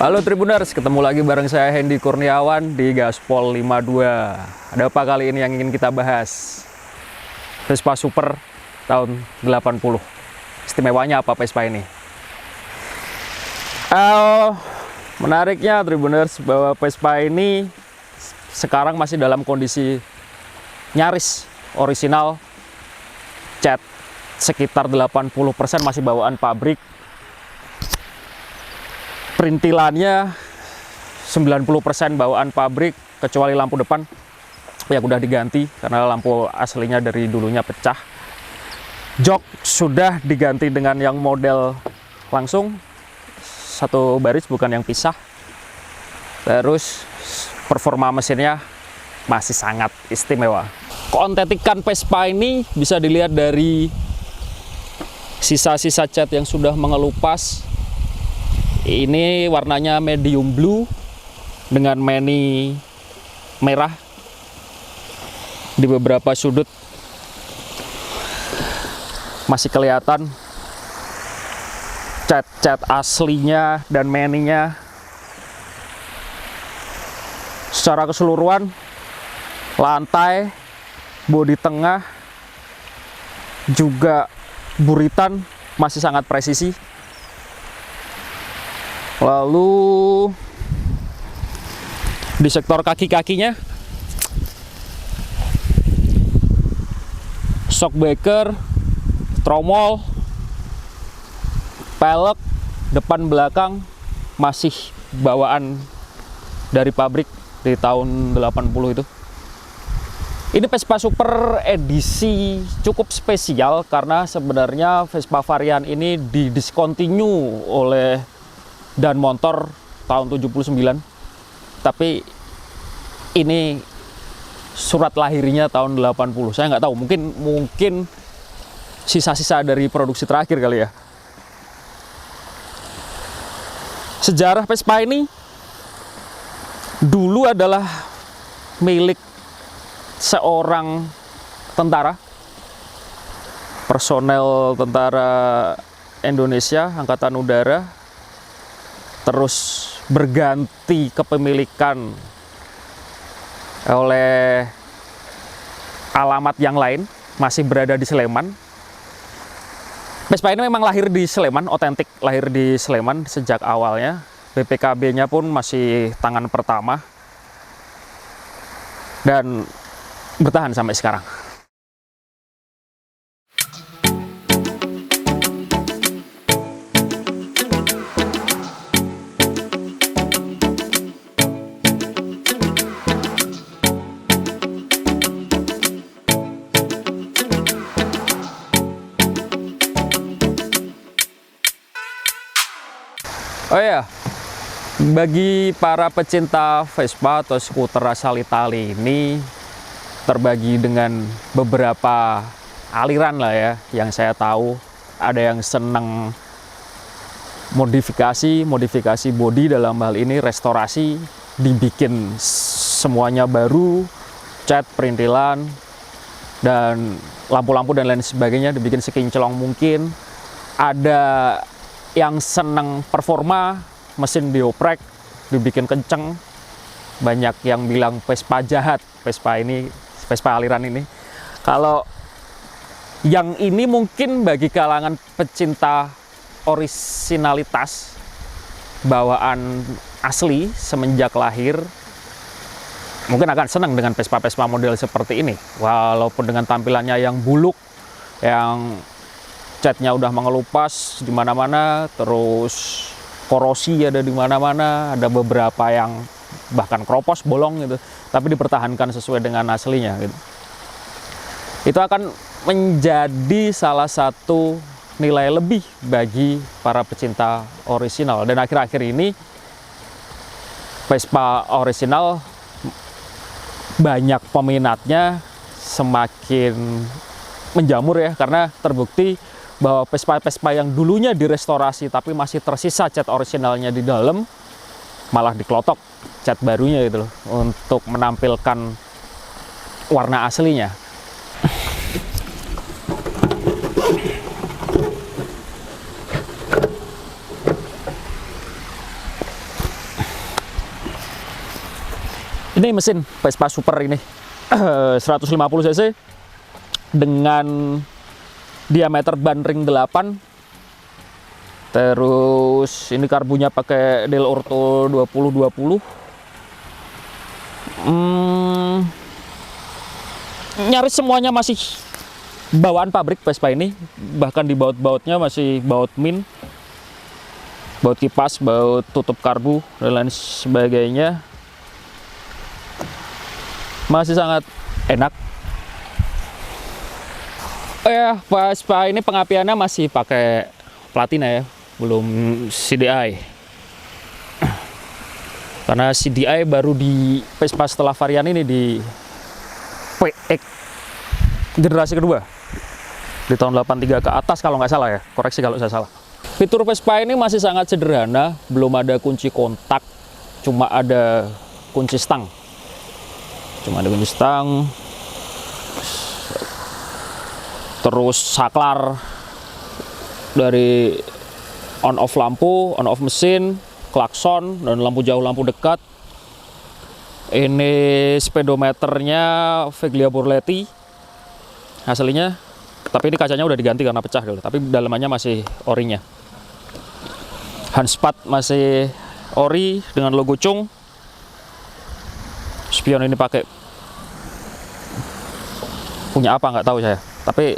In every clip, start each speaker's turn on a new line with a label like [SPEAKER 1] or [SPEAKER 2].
[SPEAKER 1] Halo Tribuners, ketemu lagi bareng saya Hendy Kurniawan di Gaspol 52. Ada apa kali ini yang ingin kita bahas? Vespa Super tahun 80. Istimewanya apa Vespa ini? Menariknya Tribuners bahwa Vespa ini sekarang masih dalam kondisi nyaris orisinal, cat sekitar 80% masih bawaan pabrik. Perintilannya 90% bawaan pabrik, kecuali lampu depan yang udah diganti karena lampu aslinya dari dulunya pecah. Jok sudah diganti dengan yang model langsung satu baris, bukan yang pisah. Terus performa mesinnya masih sangat istimewa. Keontentikan Vespa ini bisa dilihat dari sisa-sisa cat yang sudah mengelupas. Ini warnanya medium blue dengan meni merah di beberapa sudut masih kelihatan cat-cat aslinya dan meninya. Secara keseluruhan lantai, bodi tengah, juga buritan masih sangat presisi. Lalu di sektor kaki-kakinya, shockbreaker, tromol, pelek, depan belakang masih bawaan dari pabrik di tahun 80 itu. Ini Vespa Super edisi cukup spesial karena sebenarnya Vespa varian ini didiscontinue oleh Dan Motor tahun 79, tapi ini surat lahirnya tahun 80. Saya nggak tahu, mungkin sisa-sisa dari produksi terakhir kali ya. Sejarah Vespa ini dulu adalah milik seorang tentara, personel tentara Indonesia Angkatan Udara, terus berganti kepemilikan oleh alamat yang lain, masih berada di Sleman. Vespa ini memang lahir di Sleman, otentik lahir di Sleman sejak awalnya. BPKB-nya pun masih tangan pertama dan bertahan sampai sekarang. Oh ya, bagi para pecinta Vespa atau skuter asal Italia ini terbagi dengan beberapa aliran lah ya. Yang saya tahu ada yang senang modifikasi bodi, dalam hal ini restorasi, dibikin semuanya baru, cat, perintilan, dan lampu-lampu dan lain sebagainya dibikin sekinclong mungkin. Ada yang seneng performa, mesin dioprek, dibikin kenceng. Banyak yang bilang Vespa jahat, Vespa aliran ini. Kalau yang ini mungkin bagi kalangan pecinta orisinalitas, bawaan asli semenjak lahir, mungkin akan senang dengan Vespa model seperti ini. Walaupun dengan tampilannya yang buluk, yang catnya udah mengelupas di mana-mana, terus korosi ada di mana-mana, ada beberapa yang bahkan kropos, bolong gitu, tapi dipertahankan sesuai dengan aslinya gitu. Itu akan menjadi salah satu nilai lebih bagi para pecinta orisinal. Dan akhir-akhir ini Vespa orisinal banyak peminatnya, semakin menjamur ya, karena terbukti bahwa Vespa yang dulunya direstorasi tapi masih tersisa cat orisinalnya di dalam, malah diklotok cat barunya gitu loh, untuk menampilkan warna aslinya. Ini mesin Vespa Super ini 150 cc dengan diameter ban ring 8. Terus ini karbunya pakai Del Orto 2020. Nyaris semuanya masih bawaan pabrik Vespa ini, bahkan di baut-bautnya masih baut min, baut kipas, baut tutup karbu dan lain sebagainya, masih sangat enak. Vespa ini pengapiannya masih pakai platina ya, belum CDI, karena CDI baru di Vespa setelah varian ini di PX generasi kedua di tahun 83 ke atas kalau nggak salah ya, koreksi kalau saya salah. Fitur Vespa ini masih sangat sederhana, belum ada kunci kontak, cuma ada kunci stang, terus saklar dari on off lampu, on off mesin, klakson, dan lampu jauh, lampu dekat. Ini speedometernya Veglia Borletti aslinya, tapi ini kacanya udah diganti karena pecah dulu, tapi dalamannya masih orinya. Handspad masih ori dengan logo Chung. Spion ini pakai punya apa nggak tahu saya, tapi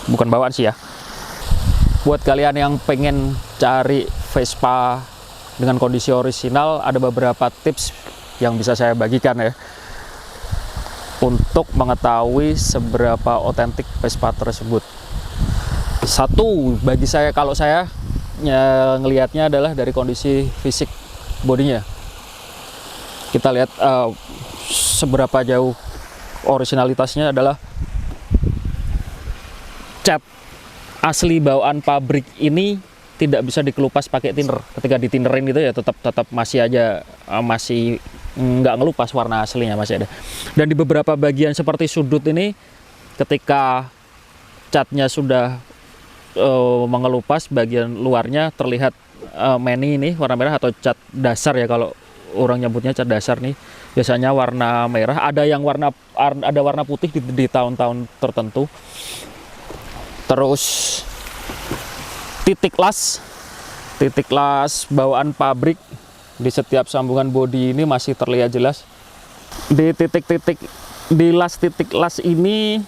[SPEAKER 1] bukan bawaan sih ya. Buat kalian yang pengen cari Vespa dengan kondisi orisinal, ada beberapa tips yang bisa saya bagikan ya, untuk mengetahui seberapa otentik Vespa tersebut. Satu, bagi saya, kalau saya ngelihatnya adalah dari kondisi fisik bodinya. Kita lihat seberapa jauh orisinalitasnya adalah cat asli bawaan pabrik ini tidak bisa dikelupas pakai thinner. Ketika dithinnerin itu ya tetap masih aja masih nggak ngelupas, warna aslinya masih ada. Dan di beberapa bagian seperti sudut ini, ketika catnya sudah mengelupas, bagian luarnya terlihat meni ini warna merah, atau cat dasar ya kalau orang nyebutnya cat dasar nih. Biasanya warna merah, ada yang warna putih di tahun-tahun tertentu. Terus titik las bawaan pabrik di setiap sambungan bodi ini masih terlihat jelas. Di titik las ini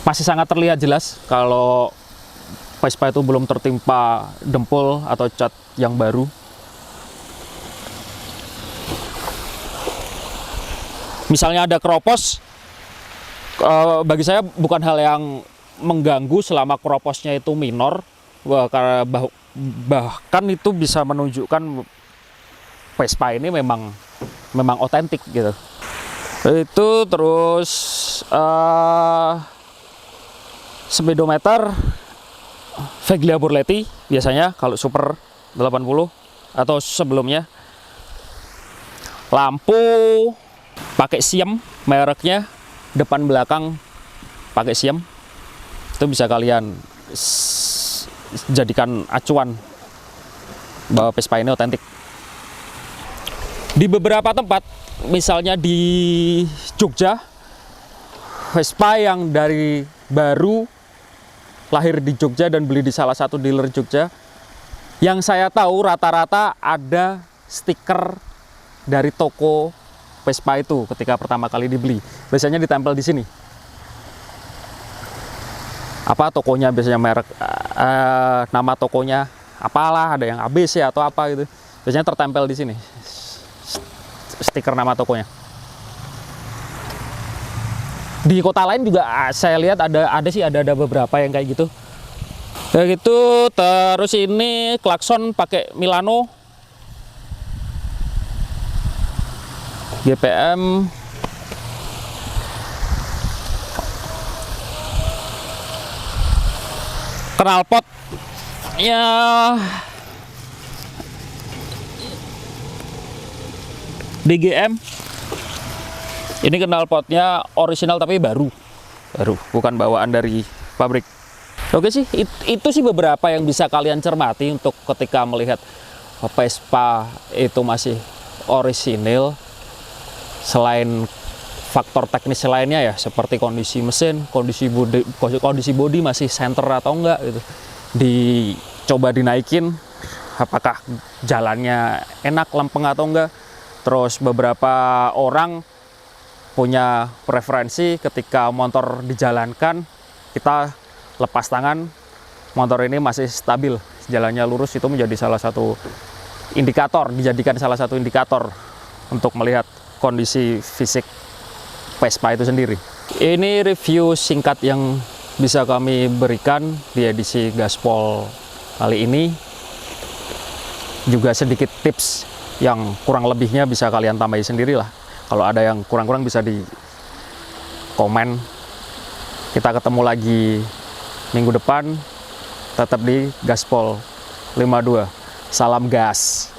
[SPEAKER 1] masih sangat terlihat jelas kalau Vespa itu belum tertimpa dempul atau cat yang baru. Misalnya ada keropos, bagi saya bukan hal yang mengganggu selama keroposnya itu minor, karena bahkan itu bisa menunjukkan Vespa ini memang otentik gitu. Itu terus speedometer Veglia Borletti biasanya kalau Super 80 atau sebelumnya. Lampu pakai Siem mereknya, depan belakang pakai Siem. Itu bisa kalian jadikan acuan bahwa Vespa ini otentik. Di beberapa tempat, misalnya di Jogja, Vespa yang dari baru lahir di Jogja dan beli di salah satu dealer Jogja, yang saya tahu rata-rata ada stiker dari toko Vespa itu ketika pertama kali dibeli. Biasanya ditempel di sini. Apa tokonya, biasanya merek, nama tokonya apalah, ada yang ABC atau apa gitu. Biasanya tertempel di sini stiker nama tokonya. Di kota lain juga saya lihat ada beberapa yang kayak gitu. Kayak gitu. Terus ini klakson pakai Milano, GPM. Knalpot ya DGM. Ini knalpotnya orisinal tapi baru, bukan bawaan dari pabrik. Oke sih, itu sih beberapa yang bisa kalian cermati untuk ketika melihat Vespa itu masih orisinil. Selain faktor teknis lainnya ya, seperti kondisi mesin, kondisi bodi masih center atau enggak gitu. Dicoba dinaikin, apakah jalannya enak, lempeng atau enggak. Terus beberapa orang punya preferensi ketika motor dijalankan, kita lepas tangan, motor ini masih stabil, jalannya lurus, itu menjadi salah satu indikator, dijadikan salah satu indikator untuk melihat kondisi fisik Vespa itu sendiri. Ini review singkat yang bisa kami berikan di edisi Gaspol kali ini. Juga sedikit tips yang kurang lebihnya bisa kalian tambahin sendiri lah. Kalau ada yang kurang-kurang bisa di komen. Kita ketemu lagi minggu depan, tetap di Gaspol 52. Salam gas!